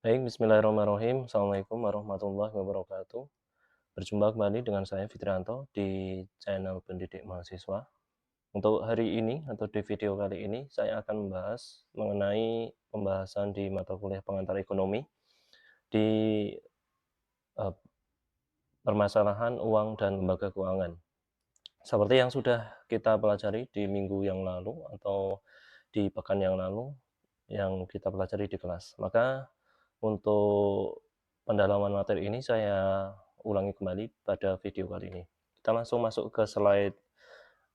Baik, bismillahirrahmanirrahim. Assalamualaikum warahmatullahi wabarakatuh. Berjumpa kembali dengan saya Fitrianto di channel Pendidik Mahasiswa. Untuk hari ini atau di video kali ini saya akan membahas mengenai pembahasan di mata kuliah pengantar ekonomi di eh, permasalahan uang dan lembaga keuangan. Seperti yang sudah kita pelajari di minggu yang lalu atau di pekan yang lalu yang kita pelajari di kelas. Maka untuk pendalaman materi ini saya ulangi kembali pada video kali ini. Kita langsung masuk ke slide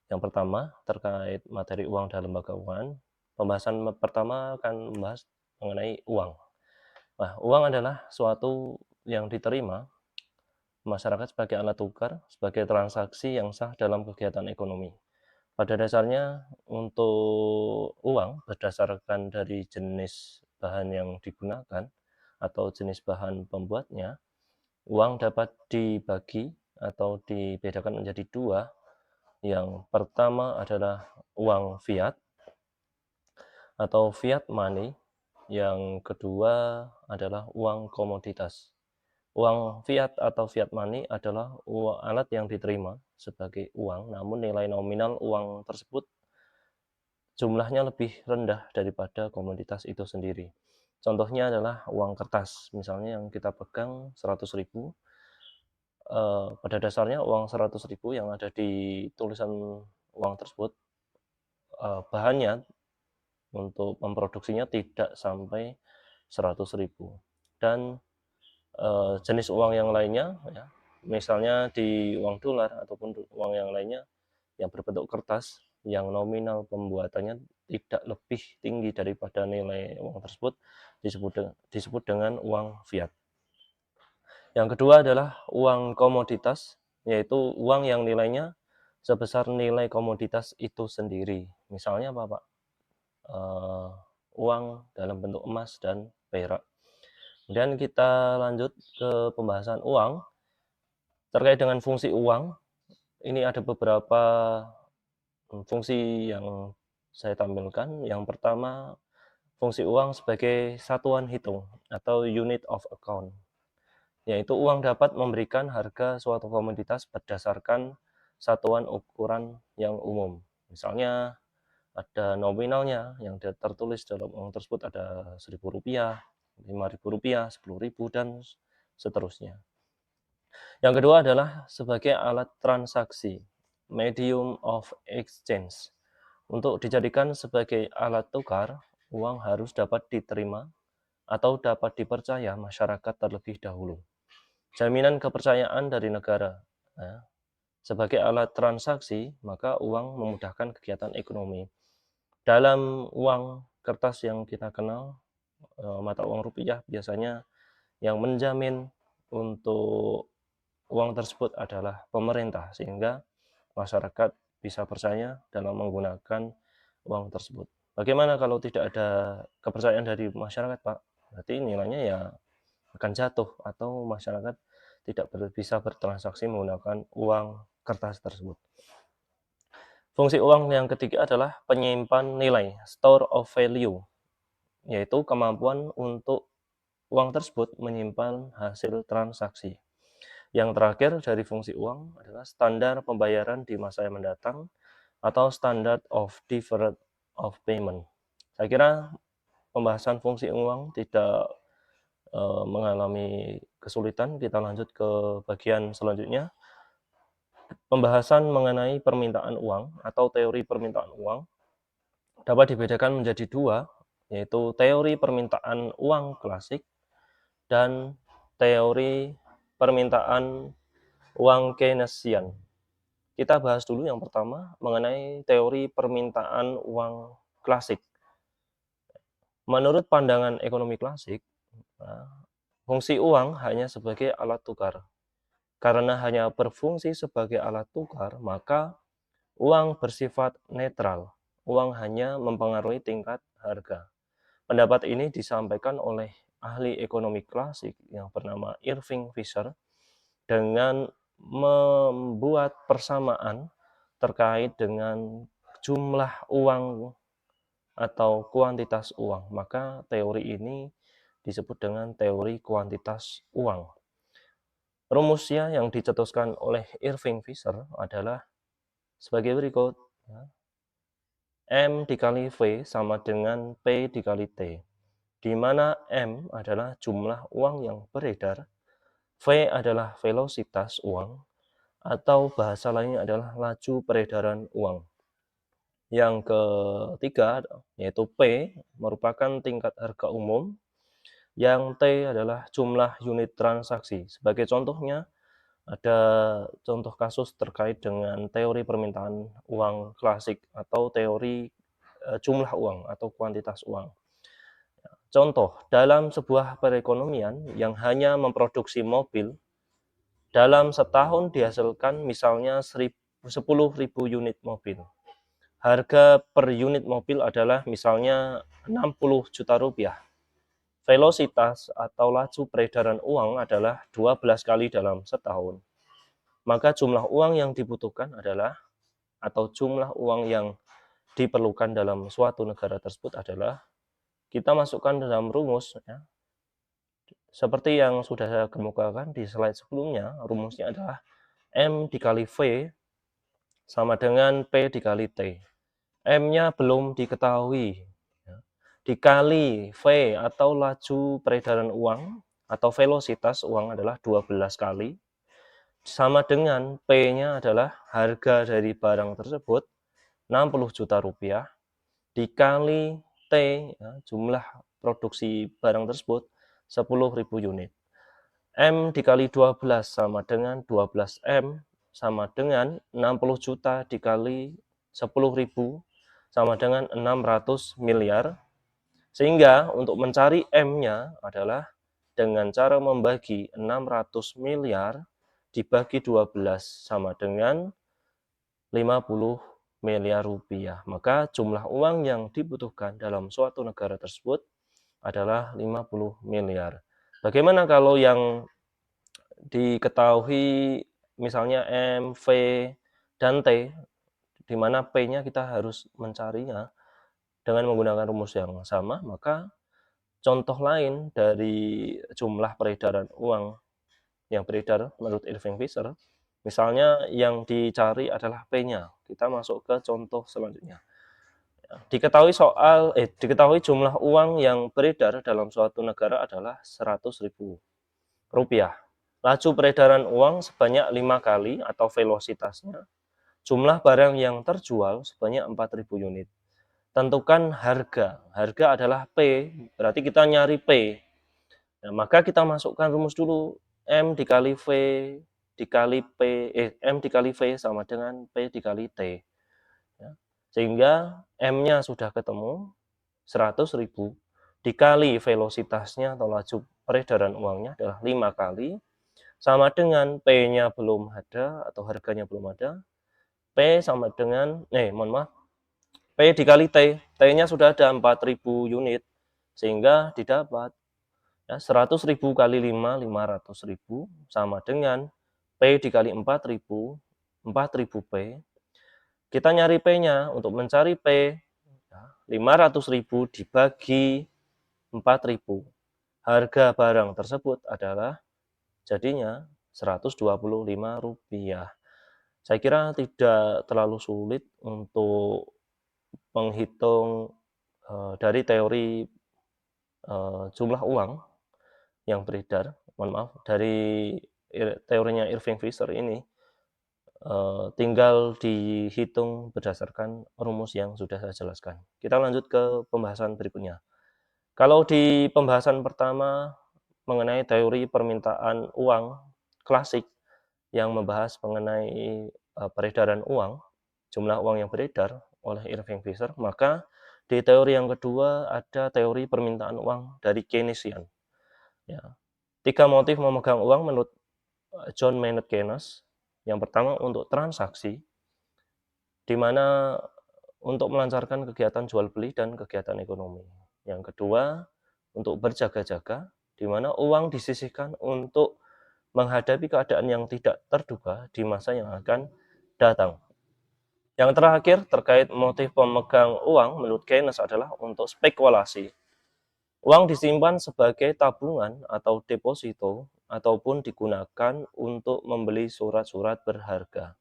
yang pertama terkait materi uang dan lembaga keuangan. Pembahasan pertama akan membahas mengenai uang. Nah, uang adalah suatu yang diterima masyarakat sebagai alat tukar, sebagai transaksi yang sah dalam kegiatan ekonomi. Pada dasarnya, untuk uang berdasarkan dari jenis bahan yang digunakan atau jenis bahan pembuatnya, uang dapat dibagi atau dibedakan menjadi dua. Yang pertama adalah uang fiat atau fiat money, yang kedua adalah uang komoditas. Uang fiat atau fiat money adalah alat yang diterima sebagai uang, namun nilai nominal uang tersebut jumlahnya lebih rendah daripada komoditas itu sendiri. Contohnya adalah uang kertas, misalnya yang kita pegang 100.000, pada dasarnya uang 100.000 yang ada di tulisan uang tersebut, bahannya untuk memproduksinya tidak sampai 100.000. Dan jenis uang yang lainnya, ya, misalnya di uang dolar ataupun uang yang lainnya yang berbentuk kertas, yang nominal pembuatannya tidak lebih tinggi daripada nilai uang tersebut, disebut dengan uang fiat. Yang kedua adalah uang komoditas, yaitu uang yang nilainya sebesar nilai komoditas itu sendiri. Misalnya apa, Pak? Uang dalam bentuk emas dan perak. Kemudian kita lanjut ke pembahasan uang. Terkait dengan fungsi uang, ini ada beberapa fungsi yang saya tampilkan. Yang pertama, fungsi uang sebagai satuan hitung atau unit of account, yaitu uang dapat memberikan harga suatu komoditas berdasarkan satuan ukuran yang umum. Misalnya ada nominalnya yang tertulis dalam uang tersebut, ada Rp1.000, Rp5.000, Rp10.000, dan seterusnya. Yang kedua adalah sebagai alat transaksi, medium of exchange. Untuk dijadikan sebagai alat tukar, uang harus dapat diterima atau dapat dipercaya masyarakat terlebih dahulu. Jaminan kepercayaan dari negara. Nah, sebagai alat transaksi, maka uang memudahkan kegiatan ekonomi. Dalam uang kertas yang kita kenal, mata uang rupiah, biasanya yang menjamin untuk uang tersebut adalah pemerintah, sehingga masyarakat bisa percaya dalam menggunakan uang tersebut. Bagaimana kalau tidak ada kepercayaan dari masyarakat, Pak? Berarti nilainya ya akan jatuh atau masyarakat tidak bisa bertransaksi menggunakan uang kertas tersebut. Fungsi uang yang ketiga adalah penyimpan nilai, store of value, yaitu kemampuan untuk uang tersebut menyimpan hasil transaksi. Yang terakhir dari fungsi uang adalah standar pembayaran di masa yang mendatang atau standard of deferred of payment. Saya kira pembahasan fungsi uang tidak mengalami kesulitan. Kita lanjut ke bagian selanjutnya. Pembahasan mengenai permintaan uang atau teori permintaan uang dapat dibedakan menjadi dua, yaitu teori permintaan uang klasik dan teori permintaan uang Keynesian. Kita bahas dulu yang pertama mengenai teori permintaan uang klasik. Menurut pandangan ekonomi klasik, fungsi uang hanya sebagai alat tukar. Karena hanya berfungsi sebagai alat tukar, maka uang bersifat netral. Uang hanya mempengaruhi tingkat harga. Pendapat ini disampaikan oleh ahli ekonomi klasik yang bernama Irving Fisher dengan membuat persamaan terkait dengan jumlah uang atau kuantitas uang. Maka teori ini disebut dengan teori kuantitas uang. Rumusnya yang dicetuskan oleh Irving Fisher adalah sebagai berikut. M dikali V sama dengan P dikali T, di mana M adalah jumlah uang yang beredar, V adalah velositas uang, atau bahasa lainnya adalah laju peredaran uang. Yang ketiga, yaitu P, merupakan tingkat harga umum, yang T adalah jumlah unit transaksi. Sebagai contohnya, ada contoh kasus terkait dengan teori permintaan uang klasik atau teori jumlah uang atau kuantitas uang. Contoh, dalam sebuah perekonomian yang hanya memproduksi mobil, dalam setahun dihasilkan misalnya 10.000 unit mobil. Harga per unit mobil adalah misalnya 60 juta rupiah. Velositas atau laju peredaran uang adalah 12 kali dalam setahun. Maka jumlah uang yang dibutuhkan adalah, atau jumlah uang yang diperlukan dalam suatu negara tersebut adalah, kita masukkan dalam rumus, ya, seperti yang sudah saya kemukakan di slide sebelumnya. Rumusnya adalah M dikali V sama dengan P dikali T. M-nya belum diketahui, dikali V atau laju peredaran uang atau velositas uang adalah 12 kali, sama dengan P-nya adalah harga dari barang tersebut 60 juta rupiah, dikali T, ya, jumlah produksi barang tersebut 10.000 unit. M dikali 12 sama dengan 12M sama dengan 60 juta dikali 10.000 sama dengan 600 miliar. Sehingga untuk mencari M-nya adalah dengan cara membagi 600 miliar dibagi 12 sama dengan 50 miliar rupiah. Maka jumlah uang yang dibutuhkan dalam suatu negara tersebut adalah 50 miliar. Bagaimana kalau yang diketahui misalnya M, V, dan T, di mana P-nya kita harus mencarinya dengan menggunakan rumus yang sama, maka contoh lain dari jumlah peredaran uang yang beredar menurut Irving Fisher, misalnya yang dicari adalah P-nya. Kita masuk ke contoh selanjutnya. Diketahui jumlah uang yang beredar dalam suatu negara adalah 100.000 rupiah. Laju peredaran uang sebanyak 5 kali atau velositasnya. Jumlah barang yang terjual sebanyak 4.000 unit. Tentukan harga. Harga adalah P, berarti kita nyari P. Nah, maka kita masukkan rumus dulu. M dikali V dikali M dikali V sama dengan P dikali T. Ya. Sehingga M-nya sudah ketemu, 100.000, dikali velositasnya atau laju peredaran uangnya adalah 5 kali, sama dengan P-nya belum ada atau harganya belum ada. P sama dengan, P dikali T, T-nya sudah ada 4.000 unit, sehingga didapat 100.000 kali 5, 500.000, sama dengan P dikali 4.000, 4.000 P. Kita nyari P-nya, untuk mencari P, 500.000 dibagi 4.000. Harga barang tersebut adalah jadinya Rp125. Saya kira tidak terlalu sulit untuk menghitung dari teori jumlah uang yang beredar, dari teorinya Irving Fisher ini, tinggal dihitung berdasarkan rumus yang sudah saya jelaskan. Kita lanjut ke pembahasan berikutnya. Kalau di pembahasan pertama mengenai teori permintaan uang klasik yang membahas mengenai peredaran uang, jumlah uang yang beredar oleh Irving Fisher, maka di teori yang kedua ada teori permintaan uang dari Keynesian. Ya. 3 motif memegang uang menurut John Maynard Keynes. Yang pertama untuk transaksi, di mana untuk melancarkan kegiatan jual beli dan kegiatan ekonomi. Yang kedua untuk berjaga-jaga, di mana uang disisihkan untuk menghadapi keadaan yang tidak terduga di masa yang akan datang. Yang terakhir terkait motif pemegang uang menurut Keynes adalah untuk spekulasi, Uang disimpan sebagai tabungan atau deposito ataupun digunakan untuk membeli surat-surat berharga.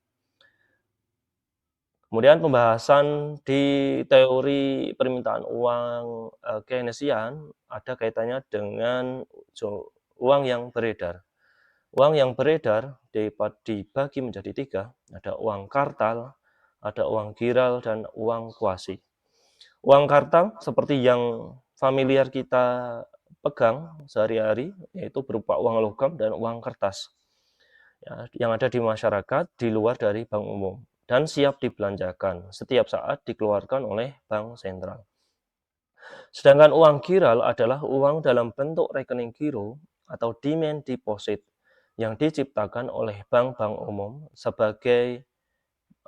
Kemudian pembahasan di teori permintaan uang Keynesian ada kaitannya dengan uang yang beredar. Uang yang beredar dibagi menjadi 3, ada uang kartal, ada uang giral, dan uang kuasi. Uang kartal seperti yang familiar kita pegang sehari-hari, yaitu berupa uang logam dan uang kertas ya, yang ada di masyarakat di luar dari bank umum dan siap dibelanjakan setiap saat dikeluarkan oleh bank sentral. Sedangkan uang giral adalah uang dalam bentuk rekening giro atau demand deposit yang diciptakan oleh bank-bank umum sebagai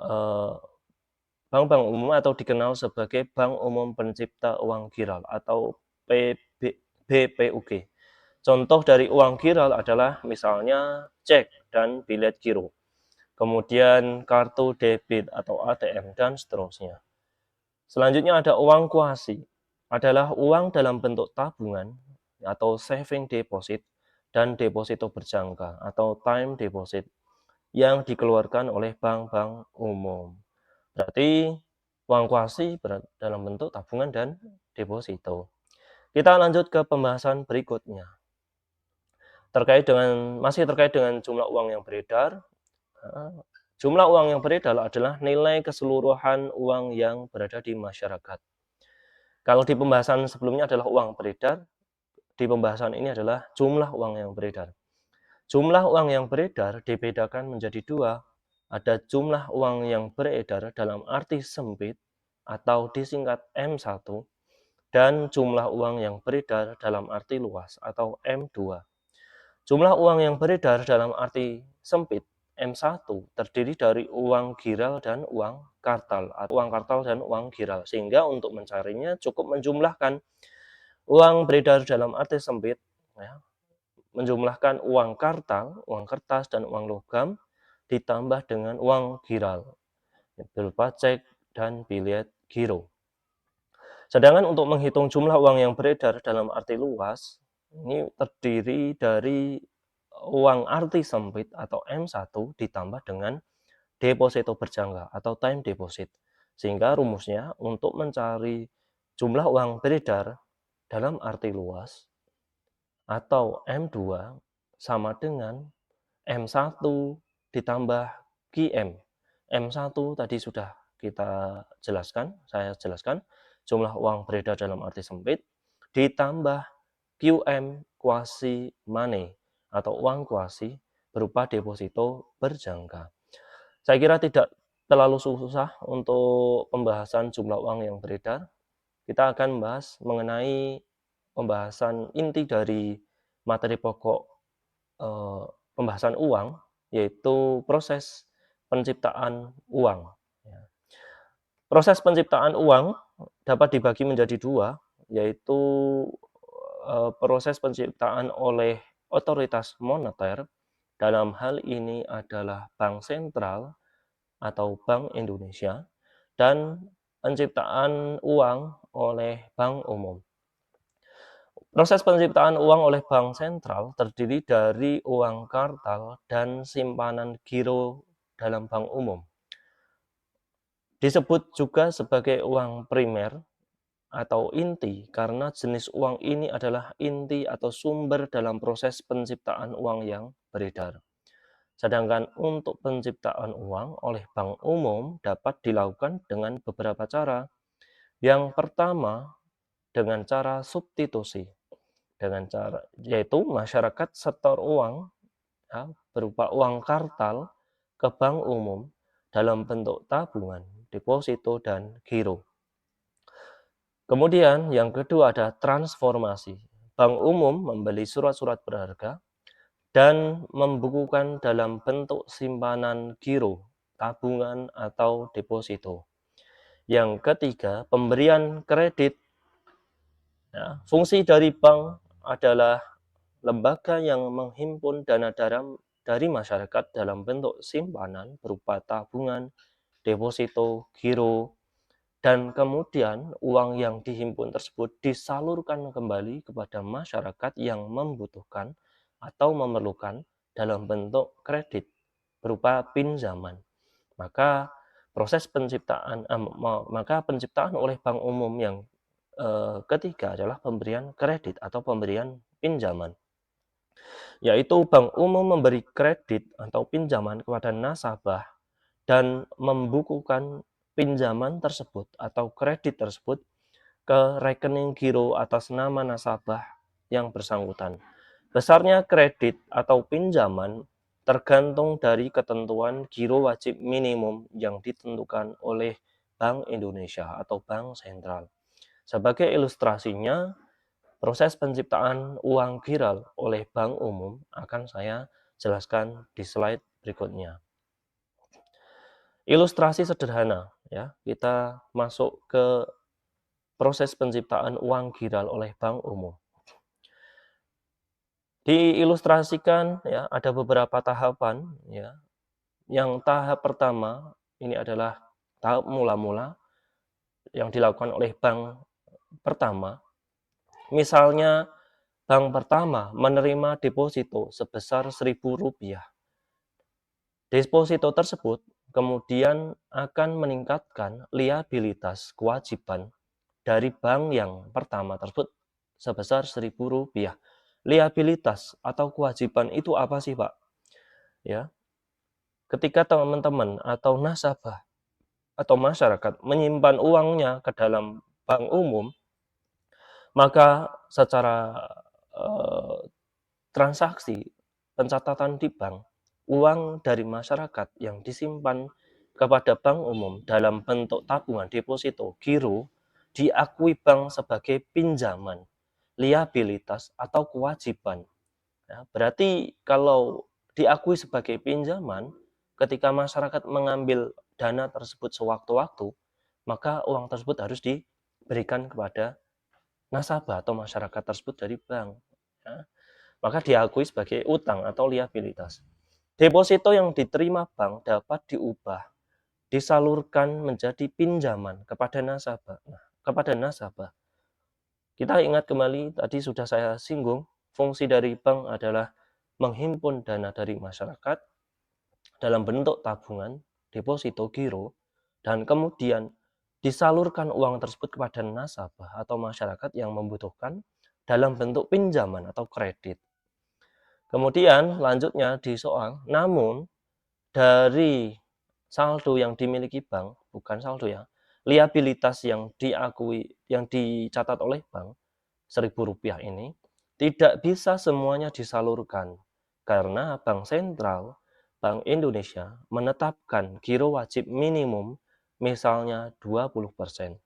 eh, bank-bank umum atau dikenal sebagai Bank Umum Pencipta Uang Giral atau BPUG. Contoh dari uang giral adalah misalnya cek dan bilet giro, kemudian kartu debit atau ATM, dan seterusnya. Selanjutnya ada uang kuasi, adalah uang dalam bentuk tabungan atau saving deposit dan deposito berjangka atau time deposit yang dikeluarkan oleh bank-bank umum. Berarti uang kuasi dalam bentuk tabungan dan deposito. Kita lanjut ke pembahasan berikutnya. Masih terkait dengan jumlah uang yang beredar. Jumlah uang yang beredar adalah nilai keseluruhan uang yang berada di masyarakat. Kalau di pembahasan sebelumnya adalah uang beredar, di pembahasan ini adalah jumlah uang yang beredar. Jumlah uang yang beredar dibedakan menjadi 2. Ada jumlah uang yang beredar dalam arti sempit atau disingkat M1 dan jumlah uang yang beredar dalam arti luas atau M2. Jumlah uang yang beredar dalam arti sempit M1 terdiri dari uang giral dan uang kartal atau uang kartal dan uang giral, sehingga untuk mencarinya cukup menjumlahkan uang beredar dalam arti sempit ya, menjumlahkan uang kartal, uang kertas, dan uang logam ditambah dengan uang giral berupa cek dan bilet giro. Sedangkan untuk menghitung jumlah uang yang beredar dalam arti luas, ini terdiri dari uang arti sempit atau M1 ditambah dengan deposito berjangka atau time deposit. Sehingga rumusnya untuk mencari jumlah uang beredar dalam arti luas atau M2 sama dengan M1 ditambah QM. M1 tadi sudah saya jelaskan, jumlah uang beredar dalam arti sempit, ditambah QM kuasi money atau uang kuasi berupa deposito berjangka. Saya kira tidak terlalu susah untuk pembahasan jumlah uang yang beredar. Kita akan membahas mengenai pembahasan inti dari materi pokok eh, pembahasan uang, yaitu proses penciptaan uang. Ya. Proses penciptaan uang dapat dibagi menjadi 2, yaitu proses penciptaan oleh otoritas moneter, dalam hal ini adalah Bank Sentral atau Bank Indonesia, dan penciptaan uang oleh Bank Umum. Proses penciptaan uang oleh bank sentral terdiri dari uang kartal dan simpanan giro dalam bank umum. Disebut juga sebagai uang primer atau inti karena jenis uang ini adalah inti atau sumber dalam proses penciptaan uang yang beredar. Sedangkan untuk penciptaan uang oleh bank umum dapat dilakukan dengan beberapa cara. Yang pertama, dengan cara substitusi. Yaitu masyarakat setor uang ya, berupa uang kartal ke bank umum dalam bentuk tabungan, deposito, dan giro. Kemudian yang kedua ada transformasi. Bank umum membeli surat-surat berharga dan membukukan dalam bentuk simpanan giro, tabungan, atau deposito. Yang ketiga, pemberian kredit. Ya, fungsi dari bank adalah lembaga yang menghimpun dana dari masyarakat dalam bentuk simpanan berupa tabungan, deposito, giro, dan kemudian uang yang dihimpun tersebut disalurkan kembali kepada masyarakat yang membutuhkan atau memerlukan dalam bentuk kredit berupa pinjaman. Maka maka penciptaan oleh bank umum yang ketiga adalah pemberian kredit atau pemberian pinjaman, yaitu bank umum memberi kredit atau pinjaman kepada nasabah dan membukukan pinjaman tersebut atau kredit tersebut ke rekening giro atas nama nasabah yang bersangkutan. Besarnya kredit atau pinjaman tergantung dari ketentuan giro wajib minimum yang ditentukan oleh Bank Indonesia atau Bank Sentral. Sebagai ilustrasinya, proses penciptaan uang giral oleh bank umum akan saya jelaskan di slide berikutnya. Ilustrasi sederhana ya, kita masuk ke proses penciptaan uang giral oleh bank umum. Diilustrasikan ya, ada beberapa tahapan ya. Yang tahap pertama ini adalah tahap mula-mula yang dilakukan oleh bank pertama. Misalnya bank pertama menerima deposito sebesar Rp1.000. Deposito tersebut kemudian akan meningkatkan liabilitas kewajiban dari bank yang pertama tersebut sebesar Rp1.000. Liabilitas atau kewajiban itu apa sih, Pak? Ya, ketika teman-teman atau nasabah atau masyarakat menyimpan uangnya ke dalam bank umum, maka secara transaksi pencatatan di bank, uang dari masyarakat yang disimpan kepada bank umum dalam bentuk tabungan, deposito, giro, diakui bank sebagai pinjaman, liabilitas, atau kewajiban. Ya, berarti kalau diakui sebagai pinjaman, ketika masyarakat mengambil dana tersebut sewaktu-waktu, maka uang tersebut harus diberikan kepada nasabah atau masyarakat tersebut dari bank. Ya, maka diakui sebagai utang atau liabilitas. Deposito yang diterima bank dapat diubah, disalurkan menjadi pinjaman kepada nasabah. Nah, kepada nasabah. Kita ingat kembali tadi sudah saya singgung, fungsi dari bank adalah menghimpun dana dari masyarakat dalam bentuk tabungan, deposito, giro, dan kemudian disalurkan uang tersebut kepada nasabah atau masyarakat yang membutuhkan dalam bentuk pinjaman atau kredit. Kemudian lanjutnya di soal, namun dari saldo yang dimiliki bank, bukan saldo ya, liabilitas yang dicatat oleh bank, Rp1.000 ini, tidak bisa semuanya disalurkan, karena Bank Sentral, Bank Indonesia menetapkan giro wajib minimum misalnya 20%.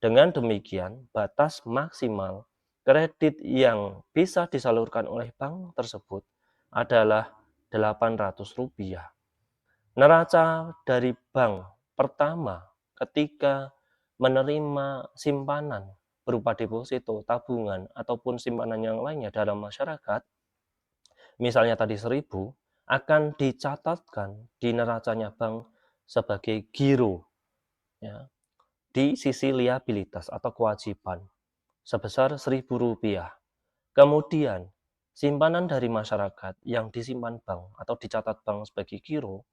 Dengan demikian, batas maksimal kredit yang bisa disalurkan oleh bank tersebut adalah Rp800. Neraca dari bank pertama ketika menerima simpanan berupa deposito, tabungan, ataupun simpanan yang lainnya dalam masyarakat, misalnya tadi 1.000, akan dicatatkan di neracanya bank sebagai giro ya, di sisi liabilitas atau kewajiban sebesar Rp1.000. Kemudian, simpanan dari masyarakat yang disimpan bank atau dicatat bank sebagai giro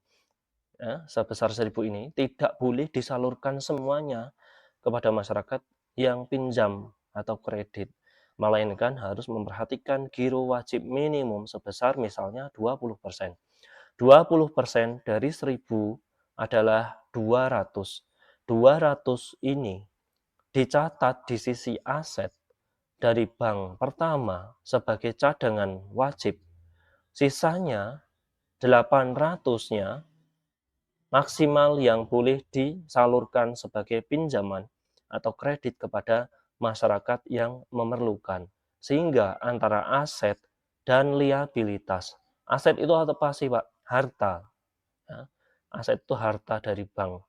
ya, sebesar 1.000 ini tidak boleh disalurkan semuanya kepada masyarakat yang pinjam atau kredit, melainkan harus memperhatikan giro wajib minimum sebesar misalnya 20%. 20% dari 1.000 adalah 200. 200 ini dicatat di sisi aset dari bank pertama sebagai cadangan wajib. Sisanya 800-nya maksimal yang boleh disalurkan sebagai pinjaman atau kredit kepada masyarakat yang memerlukan. Sehingga antara aset dan liabilitas. Aset itu apa sih, Pak? Harta. Ya. Aset itu harta dari bank.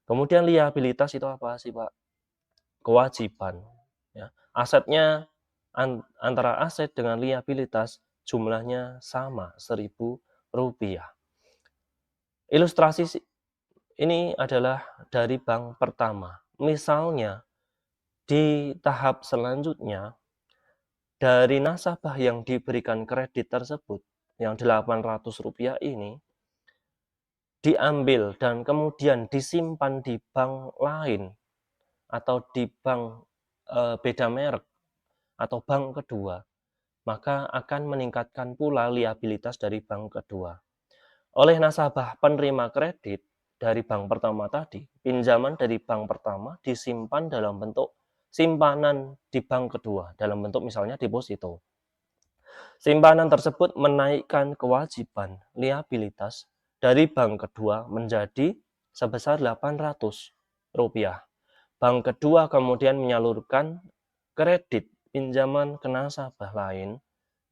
Kemudian liabilitas itu apa sih, Pak? Kewajiban. Ya. Asetnya antara aset dengan liabilitas jumlahnya sama, Rp1.000. Ilustrasi ini adalah dari bank pertama. Misalnya, di tahap selanjutnya, dari nasabah yang diberikan kredit tersebut, yang Rp800 ini, diambil dan kemudian disimpan di bank lain atau di bank, beda merek atau bank kedua, maka akan meningkatkan pula liabilitas dari bank kedua. Oleh nasabah penerima kredit dari bank pertama tadi, pinjaman dari bank pertama disimpan dalam bentuk simpanan di bank kedua, dalam bentuk misalnya deposito. Simpanan tersebut menaikkan kewajiban liabilitas dari bank kedua menjadi sebesar Rp800. Bank kedua kemudian menyalurkan kredit pinjaman ke nasabah lain,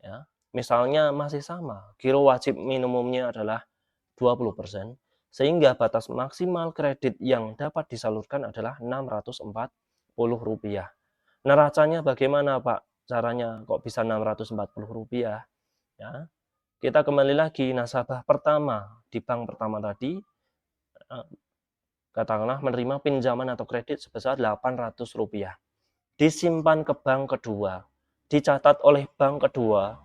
ya. Misalnya masih sama, giro wajib minimumnya adalah 20%, sehingga batas maksimal kredit yang dapat disalurkan adalah Rp640. Neracanya bagaimana, Pak? Caranya kok bisa Rp640? Ya, kita kembali lagi nasabah pertama di bank pertama tadi, eee, katakanlah menerima pinjaman atau kredit sebesar Rp800, disimpan ke bank kedua, dicatat oleh bank kedua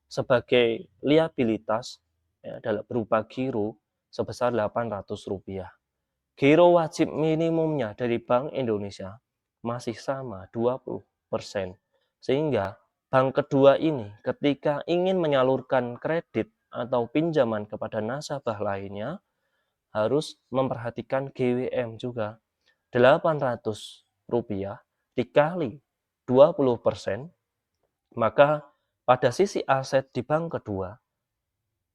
sebagai liabilitas, ya, berupa giro sebesar Rp800. Giro wajib minimumnya dari Bank Indonesia masih sama 20%. Sehingga bank kedua ini ketika ingin menyalurkan kredit atau pinjaman kepada nasabah lainnya harus memperhatikan GWM juga. Rp800 dikali 20%, maka pada sisi aset di bank kedua,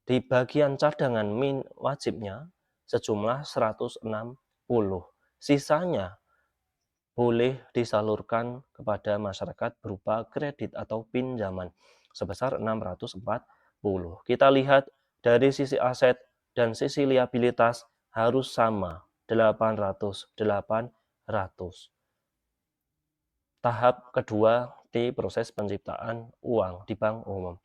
di bagian cadangan wajibnya sejumlah 160. Sisanya boleh disalurkan kepada masyarakat berupa kredit atau pinjaman sebesar 640. Kita lihat dari sisi aset dan sisi liabilitas harus sama, 800, 800. Tahap kedua di proses penciptaan uang di bank umum.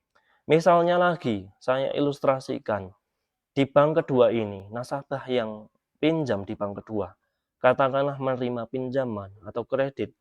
Misalnya lagi, saya ilustrasikan, di bank kedua ini, nasabah yang pinjam di bank kedua, katakanlah menerima pinjaman atau kredit,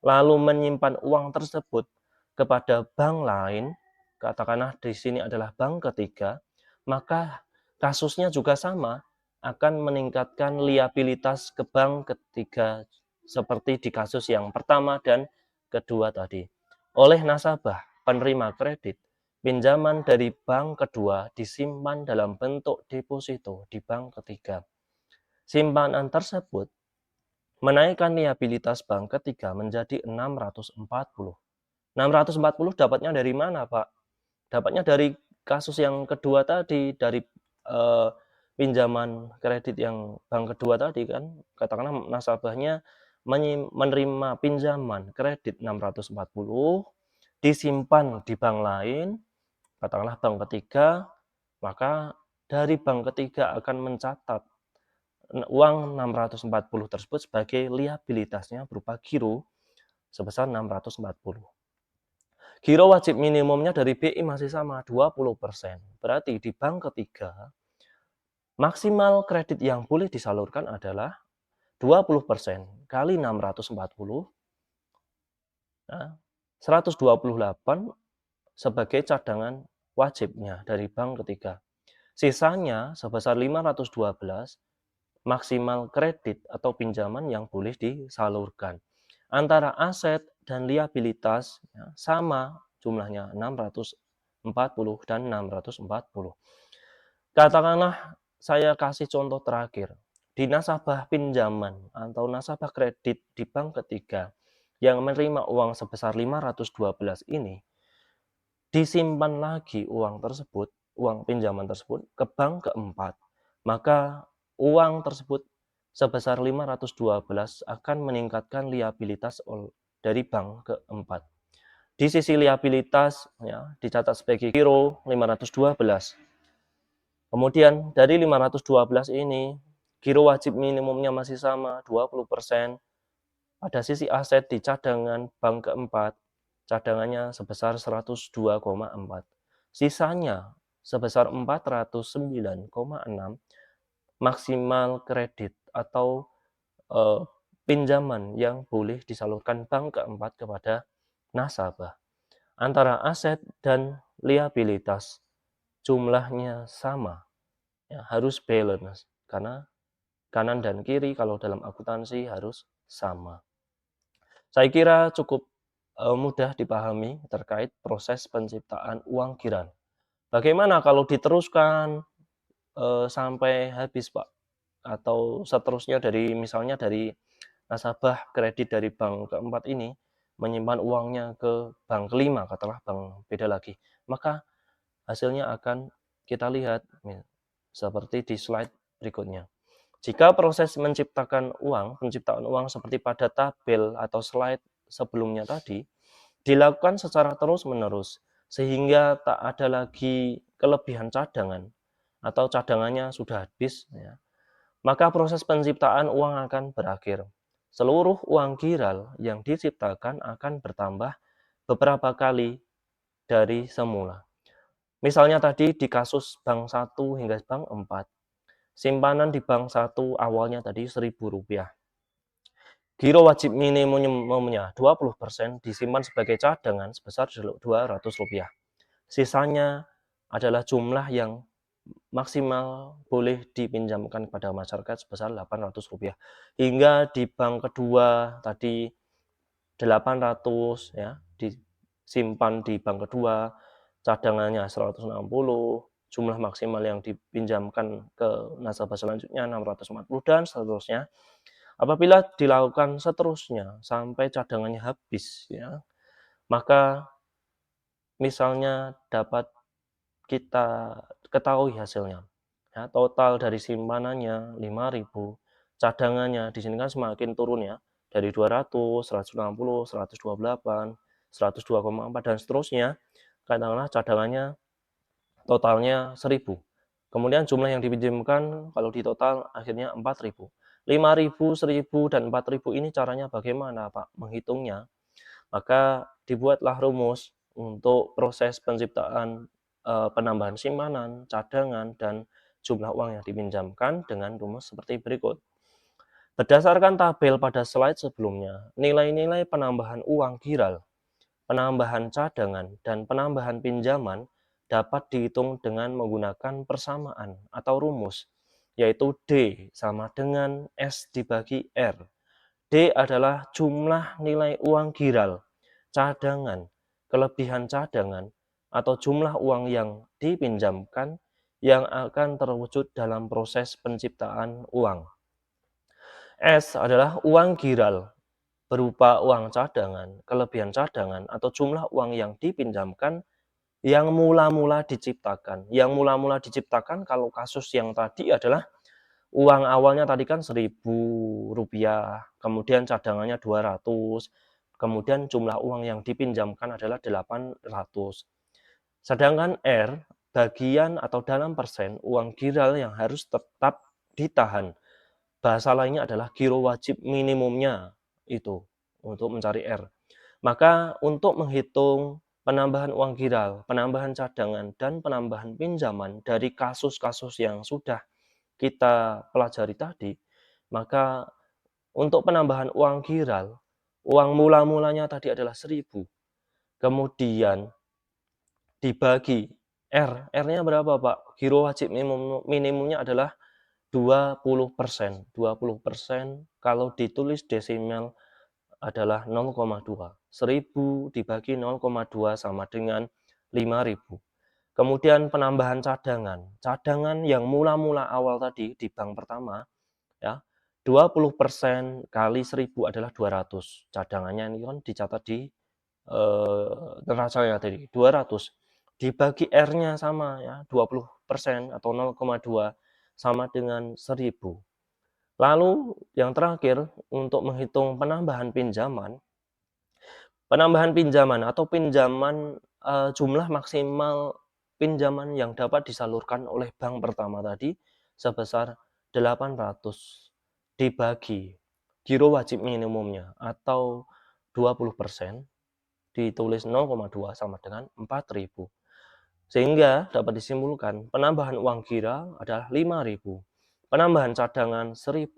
lalu menyimpan uang tersebut kepada bank lain, katakanlah di sini adalah bank ketiga, maka kasusnya juga sama, akan meningkatkan liabilitas ke bank ketiga seperti di kasus yang pertama dan kedua tadi. Oleh nasabah penerima kredit, pinjaman dari bank kedua disimpan dalam bentuk deposito di bank ketiga. Simpanan tersebut menaikkan liabilitas bank ketiga menjadi 640. 640 dapatnya dari mana, Pak? Dapatnya dari kasus yang kedua tadi, dari pinjaman kredit yang bank kedua tadi kan. Katakanlah nasabahnya menerima pinjaman kredit 640, disimpan di bank lain, katakanlah bank ketiga, maka dari bank ketiga akan mencatat uang 640 tersebut sebagai liabilitasnya berupa giro sebesar 640. Giro wajib minimumnya dari BI masih sama 20%. Berarti di bank ketiga maksimal kredit yang boleh disalurkan adalah 20% kali 640, nah, 128 sebagai cadangan wajibnya dari bank ketiga. Sisanya sebesar 512 maksimal kredit atau pinjaman yang boleh disalurkan. Antara aset dan liabilitas ya, sama jumlahnya 640 dan 640. Katakanlah saya kasih contoh terakhir. Di nasabah pinjaman atau nasabah kredit di bank ketiga yang menerima uang sebesar 512 ini, disimpan lagi uang tersebut, uang pinjaman tersebut ke bank keempat, maka uang tersebut sebesar 512 akan meningkatkan liabilitas dari bank keempat. Di sisi liabilitas ya, dicatat sebagai giro 512. Kemudian dari 512 ini, giro wajib minimumnya masih sama 20%. Pada sisi aset di cadangan bank keempat, cadangannya sebesar 102,4. Sisanya sebesar 409,6 maksimal kredit atau pinjaman yang boleh disalurkan bank keempat kepada nasabah. Antara aset dan liabilitas jumlahnya sama, ya, harus balance, karena kanan dan kiri kalau dalam akuntansi harus sama. Saya kira cukup mudah dipahami terkait proses penciptaan uang giral. Bagaimana kalau diteruskan sampai habis, Pak? Atau seterusnya dari misalnya dari nasabah kredit dari bank keempat ini menyimpan uangnya ke bank kelima, katakanlah bank beda lagi. Maka hasilnya akan kita lihat seperti di slide berikutnya. Jika proses penciptaan uang seperti pada tabel atau slide sebelumnya tadi, dilakukan secara terus-menerus, sehingga tak ada lagi kelebihan cadangan, atau cadangannya sudah habis, ya, maka proses penciptaan uang akan berakhir. Seluruh uang giral yang diciptakan akan bertambah beberapa kali dari semula. Misalnya tadi di kasus bank 1 hingga bank 4, simpanan di bank 1 awalnya tadi Rp1.000. Giro wajib minimumnya 20% disimpan sebagai cadangan sebesar Rp200. Sisanya adalah jumlah yang maksimal boleh dipinjamkan kepada masyarakat sebesar Rp800. Hingga di bank kedua tadi 800, ya, disimpan di bank kedua, cadangannya 160, jumlah maksimal yang dipinjamkan ke nasabah selanjutnya 640 dan seterusnya. Apabila dilakukan seterusnya sampai cadangannya habis, ya, maka misalnya dapat kita ketahui hasilnya. Ya, total dari simpanannya 5.000, cadangannya di sini kan semakin turun, ya, dari 200, 160, 128, 102,4 dan seterusnya. Katakanlah cadangannya totalnya 1.000. Kemudian jumlah yang dipinjamkan kalau di total akhirnya 4.000. 5.000, 1.000 dan 4.000 ini caranya bagaimana, Pak, menghitungnya? Maka dibuatlah rumus untuk proses penciptaan penambahan simpanan, cadangan, dan jumlah uang yang dipinjamkan dengan rumus seperti berikut. Berdasarkan tabel pada slide sebelumnya, nilai-nilai penambahan uang giral, penambahan cadangan, dan penambahan pinjaman dapat dihitung dengan menggunakan persamaan atau rumus, yaitu D sama dengan S dibagi R. D adalah jumlah nilai uang giral, cadangan, kelebihan cadangan, atau jumlah uang yang dipinjamkan yang akan terwujud dalam proses penciptaan uang. S adalah uang giral, berupa uang cadangan, kelebihan cadangan, atau jumlah uang yang dipinjamkan yang mula-mula diciptakan. Yang mula-mula diciptakan kalau kasus yang tadi adalah uang awalnya tadi kan Rp1.000, kemudian cadangannya 200, kemudian jumlah uang yang dipinjamkan adalah 800. Sedangkan R, bagian atau dalam persen uang giral yang harus tetap ditahan. Bahasa lainnya adalah giro wajib minimumnya itu untuk mencari R. Maka untuk menghitung penambahan uang giral, penambahan cadangan, dan penambahan pinjaman dari kasus-kasus yang sudah kita pelajari tadi, maka untuk penambahan uang giral, uang mula-mulanya tadi adalah 1.000, kemudian dibagi R, R-nya berapa, Pak? Giro wajib minimumnya adalah 20%. 20% kalau ditulis desimal adalah 0,2. 1.000 dibagi 0,2 sama dengan 5.000. Kemudian penambahan cadangan. Cadangan yang mula-mula awal tadi di bank pertama, ya, 20% kali 1.000 adalah 200. Cadangannya ini kan dicatat di neracanya tadi 200. Dibagi R-nya sama, ya, 20% atau 0,2 sama dengan 1.000. Lalu yang terakhir untuk menghitung penambahan pinjaman atau pinjaman jumlah maksimal pinjaman yang dapat disalurkan oleh bank pertama tadi sebesar 800 dibagi giro wajib minimumnya atau 20% ditulis 0,2 sama dengan 4.000. Sehingga dapat disimpulkan penambahan uang giral adalah 5.000, penambahan cadangan 1.000,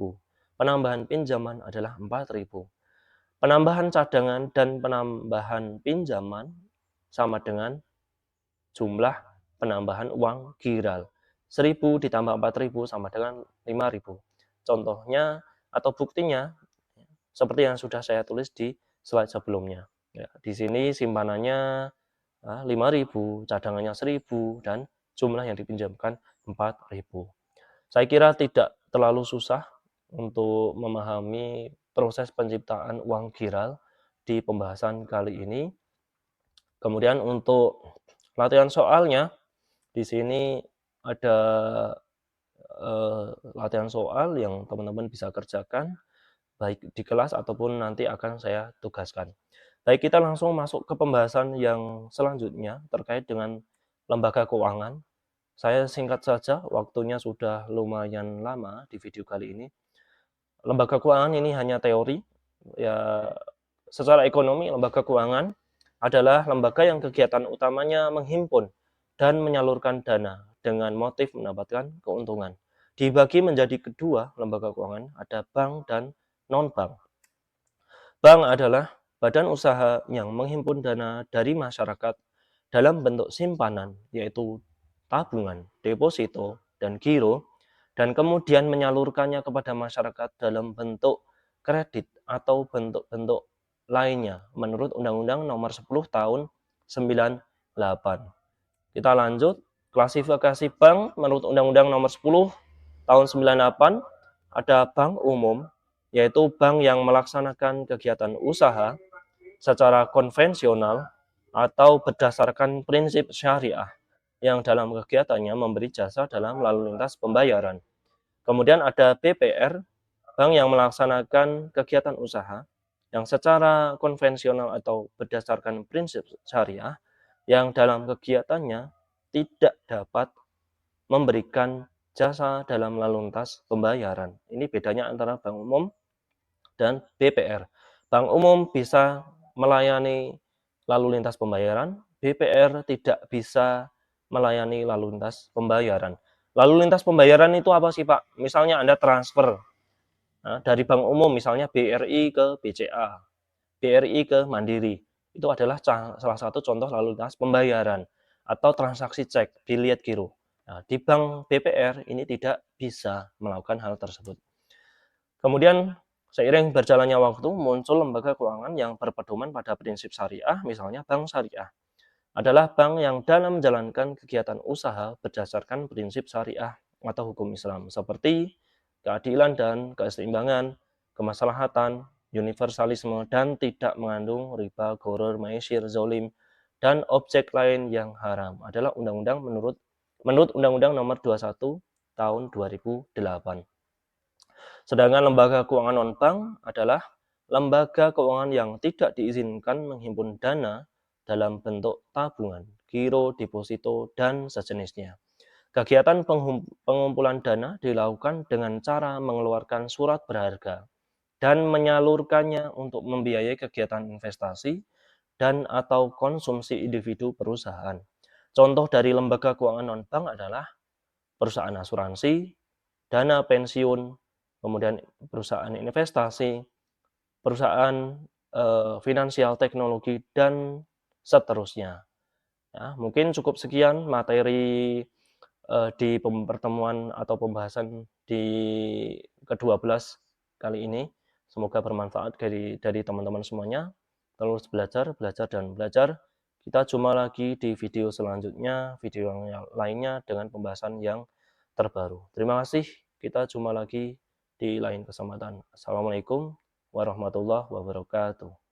penambahan pinjaman adalah 4.000. Penambahan cadangan dan penambahan pinjaman sama dengan jumlah penambahan uang giral. 1.000 ditambah 4.000 sama dengan 5.000. Contohnya atau buktinya seperti yang sudah saya tulis di slide sebelumnya. Ya, di sini simpanannya 5.000, cadangannya 1.000, dan jumlah yang dipinjamkan 4.000. Saya kira tidak terlalu susah untuk memahami proses penciptaan uang giral di pembahasan kali ini. Kemudian untuk latihan soalnya, di sini ada latihan soal yang teman-teman bisa kerjakan baik di kelas ataupun nanti akan saya tugaskan. Baik, kita langsung masuk ke pembahasan yang selanjutnya terkait dengan lembaga keuangan. Saya singkat saja, waktunya sudah lumayan lama di video kali ini. Lembaga keuangan ini hanya teori. Ya, secara ekonomi, lembaga keuangan adalah lembaga yang kegiatan utamanya menghimpun dan menyalurkan dana dengan motif mendapatkan keuntungan. Dibagi menjadi kedua lembaga keuangan, ada bank dan non-bank. Bank adalah badan usaha yang menghimpun dana dari masyarakat dalam bentuk simpanan, yaitu tabungan, deposito, dan giro, dan kemudian menyalurkannya kepada masyarakat dalam bentuk kredit atau bentuk-bentuk lainnya menurut Undang-Undang Nomor 10 Tahun 98. Kita lanjut, klasifikasi bank menurut Undang-Undang Nomor 10 Tahun 98 ada bank umum, yaitu bank yang melaksanakan kegiatan usaha secara konvensional atau berdasarkan prinsip syariah yang dalam kegiatannya memberi jasa dalam lalu lintas pembayaran. Kemudian ada BPR, bank yang melaksanakan kegiatan usaha yang secara konvensional atau berdasarkan prinsip syariah yang dalam kegiatannya tidak dapat memberikan jasa dalam lalu lintas pembayaran. Ini bedanya antara bank umum dan BPR. Bank umum bisa melayani lalu lintas pembayaran, BPR tidak bisa melayani lalu lintas pembayaran. Lalu lintas pembayaran itu apa sih, Pak? Misalnya Anda transfer dari bank umum, misalnya BRI ke BCA, BRI ke Mandiri. Itu adalah salah satu contoh lalu lintas pembayaran atau transaksi cek, biliet giro. Nah, di bank BPR ini tidak bisa melakukan hal tersebut. Kemudian seiring berjalannya waktu muncul lembaga keuangan yang berpedoman pada prinsip syariah, misalnya bank syariah. Adalah bank yang dalam menjalankan kegiatan usaha berdasarkan prinsip syariah atau hukum Islam seperti keadilan dan keseimbangan, kemaslahatan, universalisme, dan tidak mengandung riba, gharar, maisir, zolim, dan objek lain yang haram adalah undang-undang menurut Undang-Undang Nomor 21 Tahun 2008. Sedangkan lembaga keuangan non-bank adalah lembaga keuangan yang tidak diizinkan menghimpun dana dalam bentuk tabungan, giro, deposito, dan sejenisnya. Kegiatan pengumpulan dana dilakukan dengan cara mengeluarkan surat berharga dan menyalurkannya untuk membiayai kegiatan investasi dan atau konsumsi individu perusahaan. Contoh dari lembaga keuangan non-bank adalah perusahaan asuransi, dana pensiun, kemudian perusahaan investasi, perusahaan finansial teknologi, dan seterusnya. Ya, mungkin cukup sekian materi di pertemuan atau pembahasan di ke-12 kali ini. Semoga bermanfaat dari teman-teman semuanya. Terus belajar, belajar, dan belajar. Kita jumpa lagi di video selanjutnya, video yang lainnya dengan pembahasan yang terbaru. Terima kasih. Kita jumpa lagi di lain kesempatan. Assalamualaikum warahmatullahi wabarakatuh.